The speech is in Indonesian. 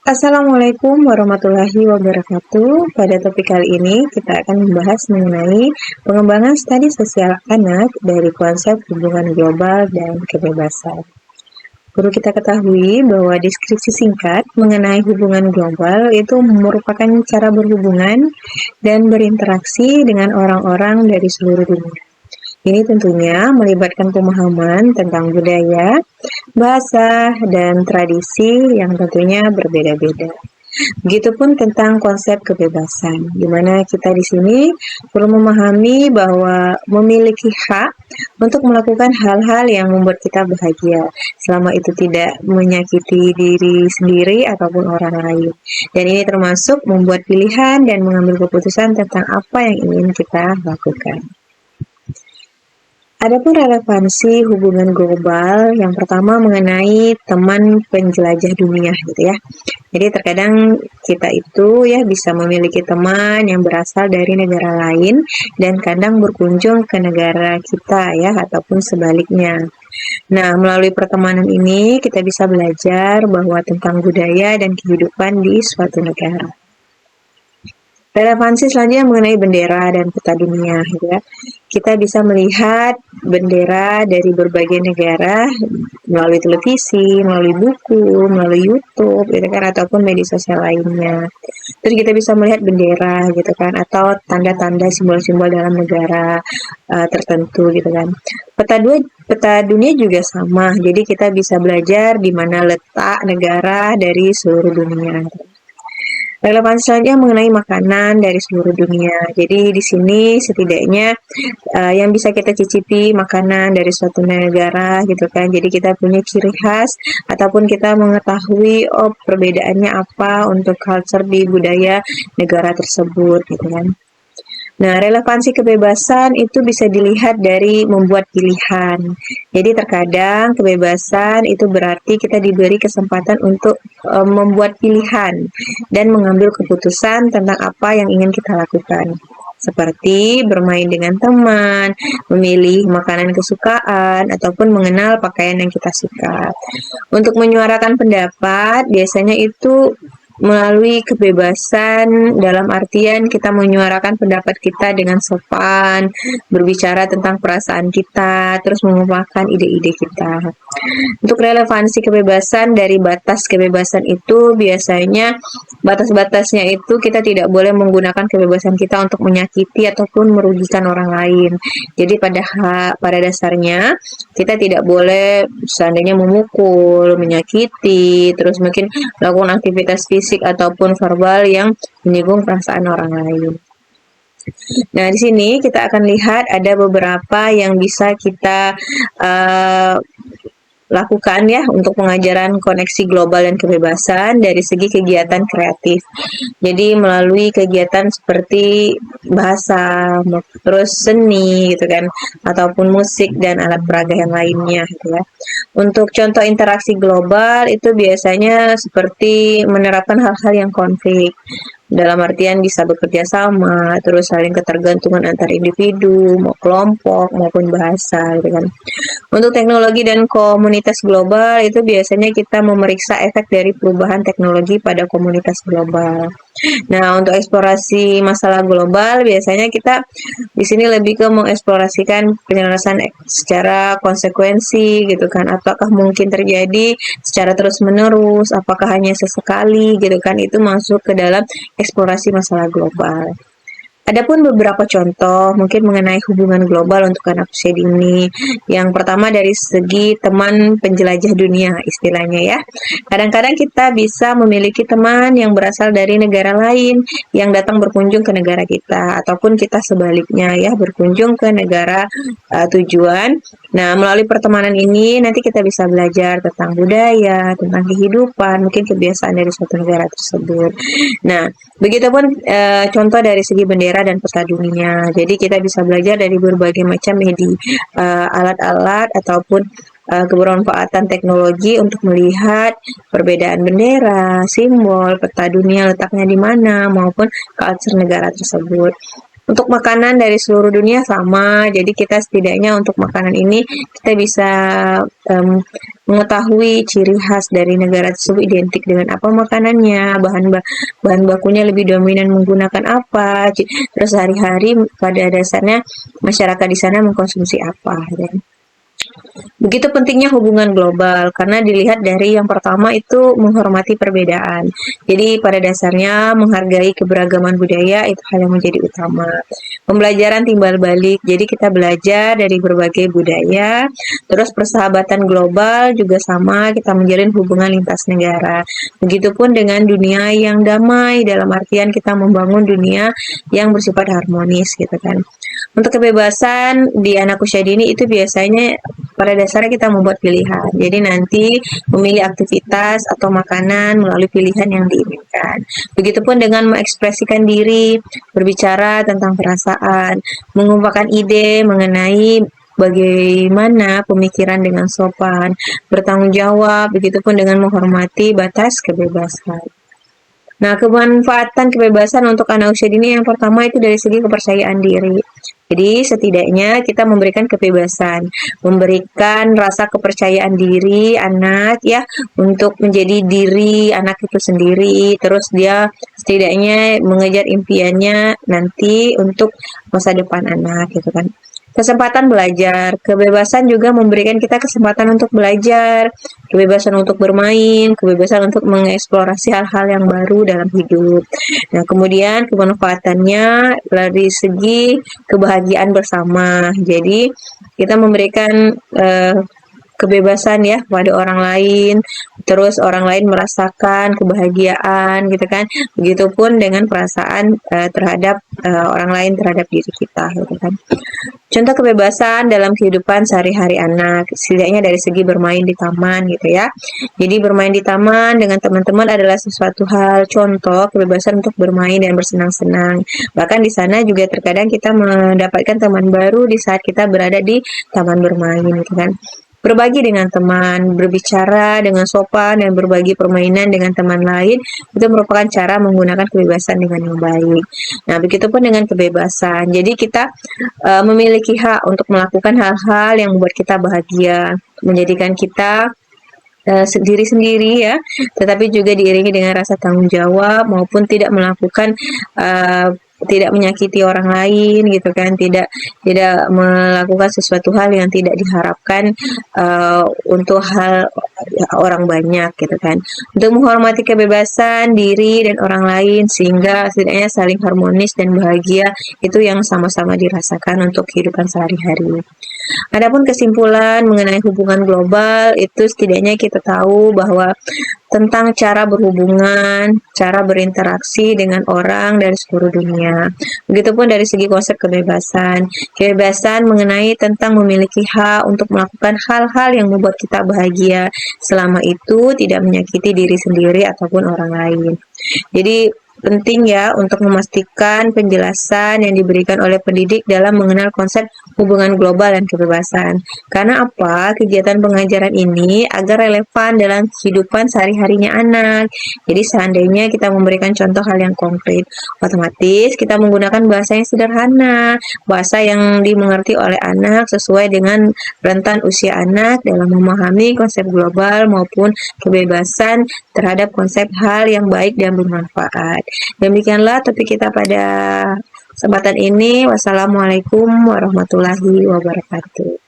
Assalamualaikum warahmatullahi wabarakatuh. Pada topik kali ini kita akan membahas mengenai pengembangan studi sosial anak dari konsep hubungan global dan kebebasan. Perlu kita ketahui bahwa deskripsi singkat mengenai hubungan global itu merupakan cara berhubungan dan berinteraksi dengan orang-orang dari seluruh dunia. Ini tentunya melibatkan pemahaman tentang budaya, bahasa, dan tradisi yang tentunya berbeda-beda. Begitupun tentang konsep kebebasan, di mana kita di sini perlu memahami bahwa memiliki hak untuk melakukan hal-hal yang membuat kita bahagia, selama itu tidak menyakiti diri sendiri ataupun orang lain. Dan ini termasuk membuat pilihan dan mengambil keputusan tentang apa yang ingin kita lakukan. Adapun relevansi hubungan global, yang pertama mengenai teman penjelajah dunia gitu ya. Jadi terkadang kita itu ya bisa memiliki teman yang berasal dari negara lain dan kadang berkunjung ke negara kita ya ataupun sebaliknya. Nah, melalui pertemanan ini kita bisa belajar bahwa tentang budaya dan kehidupan di suatu negara. Relevansi selanjutnya mengenai bendera dan peta dunia, gitu ya. Kita bisa melihat bendera dari berbagai negara melalui televisi, melalui buku, melalui YouTube, gitu kan, ataupun media sosial lainnya. Terus kita bisa melihat bendera, gitu kan, atau tanda-tanda simbol-simbol dalam negara tertentu, gitu kan. Peta dunia juga sama, jadi kita bisa belajar di mana letak negara dari seluruh dunia. Relevansi selanjutnya mengenai makanan dari seluruh dunia. Jadi di sini setidaknya yang bisa kita cicipi makanan dari suatu negara gitu kan. Jadi kita punya ciri khas ataupun kita mengetahui perbedaannya apa untuk culture di budaya negara tersebut gitu kan. Nah, relevansi kebebasan itu bisa dilihat dari membuat pilihan. Jadi terkadang kebebasan itu berarti kita diberi kesempatan untuk membuat pilihan dan mengambil keputusan tentang apa yang ingin kita lakukan. Seperti bermain dengan teman, memilih makanan kesukaan, ataupun mengenal pakaian yang kita suka. Untuk menyuarakan pendapat, biasanya itu melalui kebebasan dalam artian kita menyuarakan pendapat kita dengan sopan, berbicara tentang perasaan kita, terus mengungkapkan ide-ide kita. Untuk relevansi kebebasan dari batas kebebasan itu biasanya batas-batasnya itu kita tidak boleh menggunakan kebebasan kita untuk menyakiti ataupun merugikan orang lain. Jadi pada dasarnya kita tidak boleh seandainya memukul, menyakiti, terus mungkin melakukan aktivitas fisik ataupun verbal yang menyinggung perasaan orang lain. Nah, di sini kita akan lihat ada beberapa yang bisa kita lakukan ya untuk pengajaran koneksi global dan kebebasan dari segi kegiatan kreatif. Jadi melalui kegiatan seperti bahasa, terus seni gitu kan, ataupun musik dan alat peraga yang lainnya gitu ya. Untuk contoh interaksi global itu biasanya seperti menerapkan hal-hal yang konflik. Dalam artian bisa bekerja sama, terus saling ketergantungan antar individu, mau kelompok maupun bahasa gitu kan. Untuk teknologi dan komunitas global itu biasanya kita memeriksa efek dari perubahan teknologi pada komunitas global. Nah, untuk eksplorasi masalah global biasanya kita di sini lebih ke mengeksplorasikan penyelesaian secara konsekuensi gitu kan. Apakah mungkin terjadi secara terus-menerus, apakah hanya sesekali gitu kan. Itu masuk ke dalam eksplorasi masalah global. Adapun beberapa contoh mungkin mengenai hubungan global untuk anak usia dini. Yang pertama dari segi teman penjelajah dunia istilahnya ya. Kadang-kadang kita bisa memiliki teman yang berasal dari negara lain yang datang berkunjung ke negara kita ataupun kita sebaliknya ya berkunjung ke negara tujuan. Nah, melalui pertemanan ini nanti kita bisa belajar tentang budaya, tentang kehidupan, mungkin kebiasaan dari suatu negara tersebut. Nah, begitupun contoh dari segi bendera dan peta dunia. Jadi kita bisa belajar dari berbagai macam alat-alat ataupun kebermanfaatan teknologi untuk melihat perbedaan bendera, simbol, peta dunia letaknya di mana maupun culture negara tersebut. Untuk makanan dari seluruh dunia sama, jadi kita setidaknya untuk makanan ini kita bisa mengetahui ciri khas dari negara tersebut identik dengan apa makanannya, bahan bakunya lebih dominan menggunakan apa, terus sehari-hari pada dasarnya masyarakat di sana mengkonsumsi apa. Dan begitu pentingnya hubungan global karena dilihat dari yang pertama itu menghormati perbedaan. Jadi pada dasarnya menghargai keberagaman budaya itu hal yang menjadi utama. Pembelajaran timbal balik. Jadi kita belajar dari berbagai budaya. Terus persahabatan global juga sama, kita menjalin hubungan lintas negara. Begitupun dengan dunia yang damai dalam artian kita membangun dunia yang bersifat harmonis gitu kan. Untuk kebebasan di anak usia dini itu biasanya pada dasarnya kita membuat pilihan. Jadi nanti memilih aktivitas atau makanan melalui pilihan yang diinginkan. Begitupun dengan mengekspresikan diri, berbicara tentang perasaan, mengungkapkan ide mengenai bagaimana pemikiran dengan sopan, bertanggung jawab, begitupun dengan menghormati batas kebebasan. Nah, kemanfaatan kebebasan untuk anak usia dini yang pertama itu dari segi kepercayaan diri. Jadi setidaknya kita memberikan kebebasan, memberikan rasa kepercayaan diri anak ya untuk menjadi diri anak itu sendiri. Terus dia setidaknya mengejar impiannya nanti untuk masa depan anak gitu kan. Kesempatan belajar, kebebasan juga memberikan kita kesempatan untuk belajar, kebebasan untuk bermain, kebebasan untuk mengeksplorasi hal-hal yang baru dalam hidup. Nah, kemudian kemanfaatannya dari segi kebahagiaan bersama. Jadi, kita memberikan kebebasan ya kepada orang lain, terus orang lain merasakan kebahagiaan gitu kan. Begitupun dengan perasaan terhadap orang lain terhadap diri kita gitu kan. Contoh kebebasan dalam kehidupan sehari-hari anak, setidaknya dari segi bermain di taman gitu ya. Jadi bermain di taman dengan teman-teman adalah sesuatu hal contoh kebebasan untuk bermain dan bersenang-senang. Bahkan di sana juga terkadang kita mendapatkan teman baru di saat kita berada di taman bermain gitu kan. Berbagi dengan teman, berbicara dengan sopan, dan berbagi permainan dengan teman lain, itu merupakan cara menggunakan kebebasan dengan yang baik. Nah, begitupun dengan kebebasan. Jadi kita memiliki hak untuk melakukan hal-hal yang membuat kita bahagia, menjadikan kita sendiri-sendiri ya, tetapi juga diiringi dengan rasa tanggung jawab maupun tidak melakukan tidak menyakiti orang lain gitu kan, tidak melakukan sesuatu hal yang tidak diharapkan untuk hal orang banyak gitu kan, untuk menghormati kebebasan diri dan orang lain sehingga setidaknya saling harmonis dan bahagia itu yang sama-sama dirasakan untuk kehidupan sehari-hari. Adapun kesimpulan mengenai hubungan global itu setidaknya kita tahu bahwa tentang cara berhubungan, cara berinteraksi dengan orang dari seluruh dunia. Begitupun dari segi konsep kebebasan. Kebebasan mengenai tentang memiliki hak untuk melakukan hal-hal yang membuat kita bahagia selama itu tidak menyakiti diri sendiri ataupun orang lain. Jadi penting ya untuk memastikan penjelasan yang diberikan oleh pendidik dalam mengenal konsep hubungan global dan kebebasan. Karena apa? Kegiatan pengajaran ini agar relevan dalam kehidupan sehari-harinya anak. Jadi seandainya kita memberikan contoh hal yang konkret, otomatis kita menggunakan bahasa yang sederhana, bahasa yang dimengerti oleh anak sesuai dengan rentan usia anak dalam memahami konsep global maupun kebebasan terhadap konsep hal yang baik dan bermanfaat. Demikianlah topik kita pada kesempatan ini. Wassalamualaikum warahmatullahi wabarakatuh.